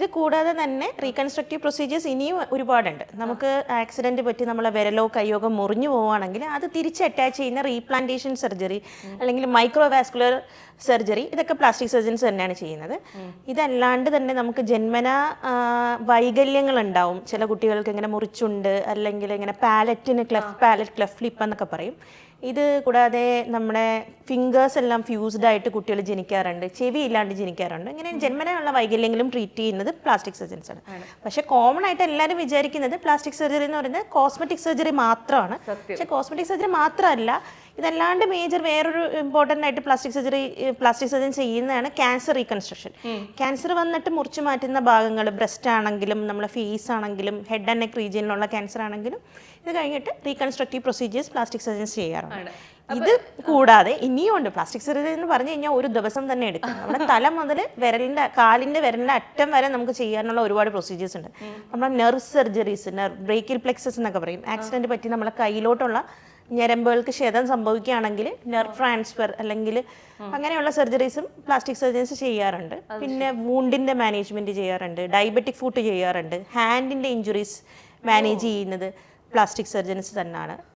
ഇത് കൂടാതെ തന്നെ റീകൺസ്ട്രക്റ്റീവ് പ്രൊസീജിയേഴ്സ് ഇനിയും ഒരുപാടുണ്ട്. നമുക്ക് ആക്സിഡന്റ് പറ്റി നമ്മളെ വിരലോ കയ്യോ മുറിഞ്ഞു പോവുകയാണെങ്കിൽ അത് തിരിച്ച് അറ്റാച്ച് ചെയ്യുന്ന റീപ്ലാന്റേഷൻ സർജറി അല്ലെങ്കിൽ മൈക്രോവാസ്കുലർ സർജറി, ഇതൊക്കെ പ്ലാസ്റ്റിക് സർജൻസ് തന്നെയാണ് ചെയ്യുന്നത്. ഇതല്ലാണ്ട് തന്നെ നമുക്ക് ജന്മന വൈകല്യങ്ങൾ ഉണ്ടാവും. ചില കുട്ടികൾക്ക് ഇങ്ങനെ മുറിച്ചുണ്ട്, അല്ലെങ്കിൽ ഇങ്ങനെ പാലറ്റിന് ക്ലെഫ്റ്റ് ലിപ്പ് എന്നൊക്കെ പറയും. ഇത് കൂടാതെ നമ്മുടെ ഫിംഗേഴ്സ് എല്ലാം ഫ്യൂസ്ഡ് ആയിട്ട് കുട്ടികൾ ജനിക്കാറുണ്ട്, ചെവി ഇല്ലാണ്ട് ജനിക്കാറുണ്ട്. ഇങ്ങനെ ജന്മനുള്ള വൈകല്യങ്ങളും ട്രീറ്റ് ചെയ്യുന്നത് പ്ലാസ്റ്റിക് സർജൻസ് ആണ്. പക്ഷേ കോമൺ ആയിട്ട് എല്ലാവരും വിചാരിക്കുന്നത് പ്ലാസ്റ്റിക് സർജറി എന്ന് പറയുന്നത് കോസ്മെറ്റിക് സർജറി മാത്രമാണ്. പക്ഷേ കോസ്മെറ്റിക് സർജറി മാത്രമല്ല, ഇതല്ലാണ്ട് മേജർ വേറൊരു ഇമ്പോർട്ടൻ്റ് ആയിട്ട് പ്ലാസ്റ്റിക് സർജൻ ചെയ്യുന്നതാണ് ക്യാൻസർ റീകൺസ്ട്രക്ഷൻ. ക്യാൻസർ വന്നിട്ട് മുറിച്ചു മാറ്റുന്ന ഭാഗങ്ങൾ, ബ്രസ്റ്റ് ആണെങ്കിലും നമ്മളെ ഫേസ് ആണെങ്കിലും ഹെഡ് ആൻഡ് നെക്ക് റീജിയനിലുള്ള ക്യാൻസർ ആണെങ്കിലും ഇത് കഴിഞ്ഞിട്ട് റീകൺസ്ട്രക്റ്റീവ് പ്രൊസീജിയേഴ്സ് പ്ലാസ്റ്റിക് സർജൻസ് ചെയ്യാറുണ്ട്. ഇത് കൂടാതെ ഇനിയും ഉണ്ട്. പ്ലാസ്റ്റിക് സർജറി എന്ന് പറഞ്ഞു കഴിഞ്ഞാൽ ഒരു ദിവസം തന്നെ എടുക്കും. നമ്മുടെ തല മുതൽ കാലിൻ്റെ വിരലിൻ്റെ അറ്റം വരെ നമുക്ക് ചെയ്യാനുള്ള ഒരുപാട് പ്രൊസീജിയേഴ്സ് ഉണ്ട്. നമ്മുടെ നെർവ് സർജറീസ്, ബ്രേക്കിൽ പ്ലെക്സസ് എന്നൊക്കെ പറയും. ആക്സിഡന്റ് പറ്റി നമ്മളെ കയ്യിലോട്ടുള്ള ഞരമ്പുകൾക്ക് ക്ഷതം സംഭവിക്കുകയാണെങ്കിൽ നെർവ് ട്രാൻസ്ഫർ അല്ലെങ്കിൽ അങ്ങനെയുള്ള സർജറീസും പ്ലാസ്റ്റിക് സർജൻസ് ചെയ്യാറുണ്ട്. പിന്നെ വൂണ്ടിൻ്റെ മാനേജ്മെൻറ്റ് ചെയ്യാറുണ്ട്, ഡയബറ്റിക് ഫുഡ് ചെയ്യാറുണ്ട്. ഹാൻഡിൻ്റെ ഇഞ്ചുറീസ് മാനേജ് ചെയ്യുന്നത് പ്ലാസ്റ്റിക് സർജൻസ് തന്നെയാണ്.